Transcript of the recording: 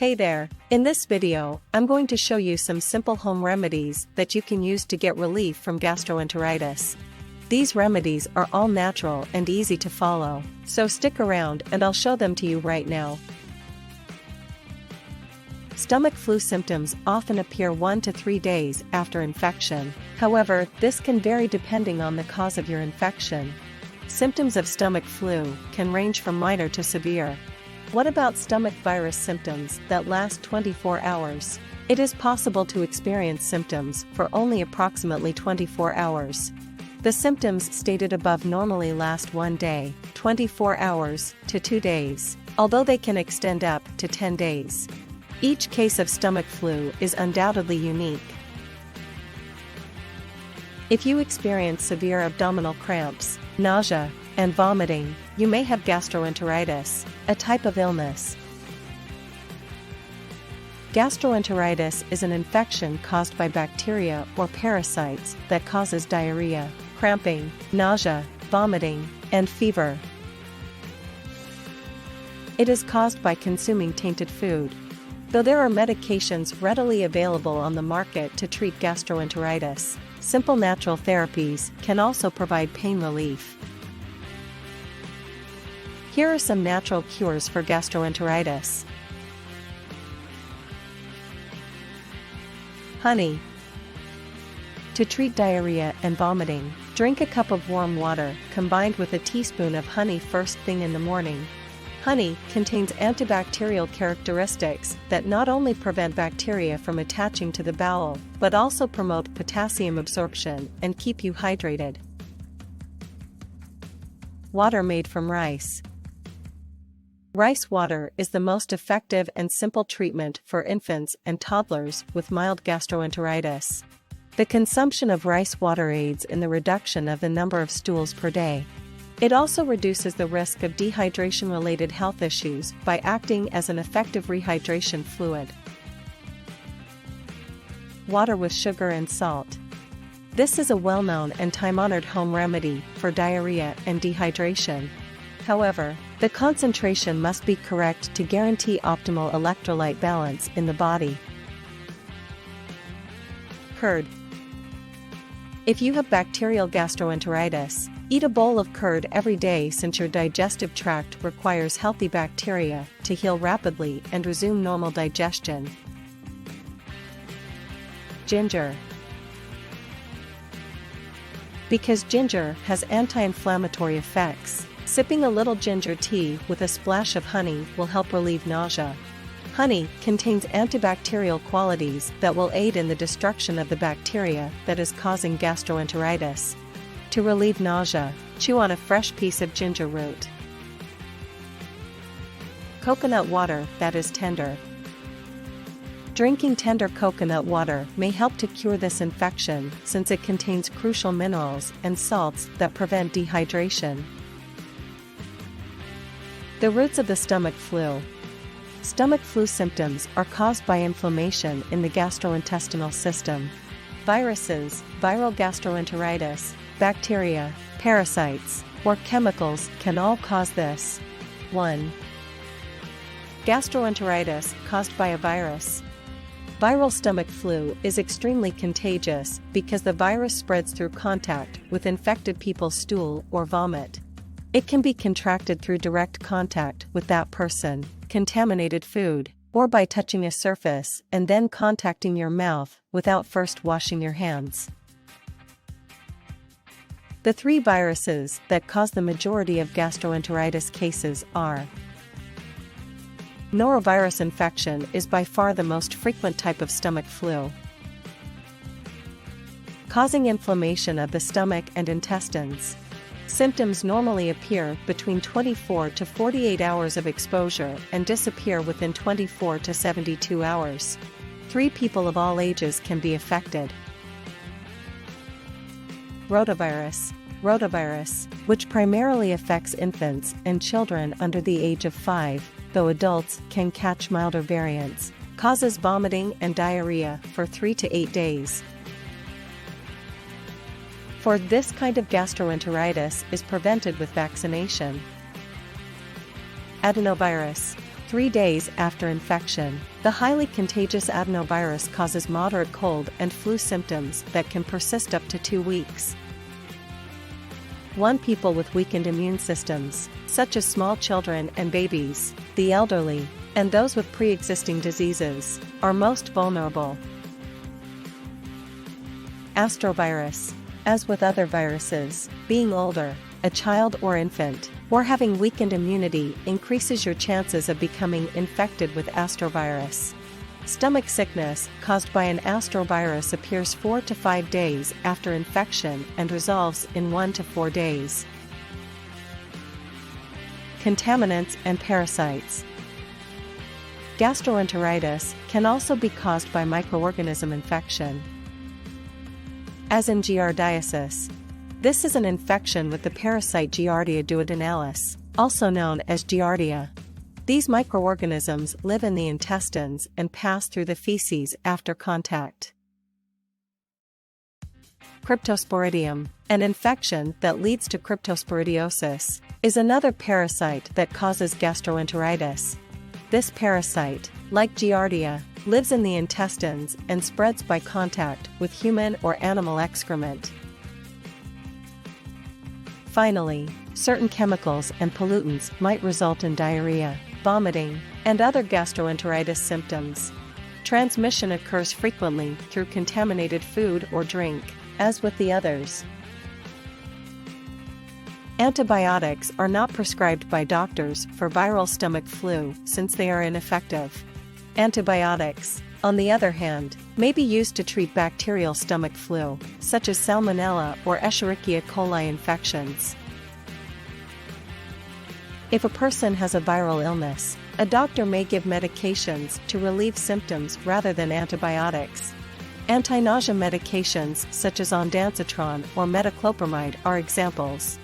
Hey there, in this video, I'm going to show you some simple home remedies that you can use to get relief from gastroenteritis. These remedies are all natural and easy to follow, so stick around and I'll show them to you right now. Stomach flu symptoms often appear 1 to 3 days after infection. However, this can vary depending on the cause of your infection. Symptoms of stomach flu can range from minor to severe. What about stomach virus symptoms that last 24 hours? It is possible to experience symptoms for only approximately 24 hours. The symptoms stated above normally last 1 day, 24 hours, to 2 days, although they can extend up to 10 days. Each case of stomach flu is undoubtedly unique. If you experience severe abdominal cramps, nausea, and vomiting, you may have gastroenteritis, a type of illness. Gastroenteritis is an infection caused by bacteria or parasites that causes diarrhea, cramping, nausea, vomiting, and fever. It is caused by consuming tainted food. Though there are medications readily available on the market to treat gastroenteritis, simple natural therapies can also provide pain relief. Here are some natural cures for gastroenteritis. Honey. To treat diarrhea and vomiting, drink a cup of warm water combined with a teaspoon of honey first thing in the morning. Honey contains antibacterial characteristics that not only prevent bacteria from attaching to the bowel, but also promote potassium absorption and keep you hydrated. Water made from rice. Rice water is the most effective and simple treatment for infants and toddlers with mild gastroenteritis. The consumption of rice water aids in the reduction of the number of stools per day. It also reduces the risk of dehydration-related health issues by acting as an effective rehydration fluid. Water with sugar and salt. This is a well-known and time-honored home remedy for diarrhea and dehydration. However, the concentration must be correct to guarantee optimal electrolyte balance in the body. Curd. If you have bacterial gastroenteritis, eat a bowl of curd every day since your digestive tract requires healthy bacteria to heal rapidly and resume normal digestion. Ginger. Because ginger has anti-inflammatory effects, sipping a little ginger tea with a splash of honey will help relieve nausea. Honey contains antibacterial qualities that will aid in the destruction of the bacteria that is causing gastroenteritis. To relieve nausea, chew on a fresh piece of ginger root. Coconut water that is tender. Drinking tender coconut water may help to cure this infection since it contains crucial minerals and salts that prevent dehydration. The roots of the stomach flu. Stomach flu symptoms are caused by inflammation in the gastrointestinal system. Viruses, viral gastroenteritis, bacteria, parasites, or chemicals can all cause this. 1. Gastroenteritis caused by a virus. Viral stomach flu is extremely contagious because the virus spreads through contact with infected people's stool or vomit. It can be contracted through direct contact with that person, contaminated food, or by touching a surface and then contacting your mouth without first washing your hands. The 3 viruses that cause the majority of gastroenteritis cases are: norovirus infection is by far the most frequent type of stomach flu, causing inflammation of the stomach and intestines. Symptoms normally appear between 24 to 48 hours of exposure and disappear within 24 to 72 hours. 3 people of all ages can be affected. Rotavirus. Rotavirus, which primarily affects infants and children under the age of 5, though adults can catch milder variants, causes vomiting and diarrhea for 3 to 8 days. For this kind of gastroenteritis is prevented with vaccination. Adenovirus. 3 days after infection. The highly contagious adenovirus causes moderate cold and flu symptoms that can persist up to 2 weeks. 1. People with weakened immune systems, such as small children and babies, the elderly, and those with pre-existing diseases, are most vulnerable. Astrovirus. As with other viruses, being older, a child or infant, or having weakened immunity increases your chances of becoming infected with astrovirus. Stomach sickness caused by an astrovirus appears 4 to 5 days after infection and resolves in 1 to 4 days. Contaminants and parasites. Gastroenteritis can also be caused by microorganism infection, as in giardiasis. This is an infection with the parasite Giardia duodenalis, also known as Giardia. These microorganisms live in the intestines and pass through the feces after contact. Cryptosporidium, an infection that leads to cryptosporidiosis, is another parasite that causes gastroenteritis. This parasite, like Giardia, lives in the intestines and spreads by contact with human or animal excrement. Finally, certain chemicals and pollutants might result in diarrhea, vomiting, and other gastroenteritis symptoms. Transmission occurs frequently through contaminated food or drink, as with the others. Antibiotics are not prescribed by doctors for viral stomach flu since they are ineffective. Antibiotics, on the other hand, may be used to treat bacterial stomach flu, such as Salmonella or Escherichia coli infections. If a person has a viral illness, a doctor may give medications to relieve symptoms rather than antibiotics. Anti-nausea medications such as ondansetron or metoclopramide are examples.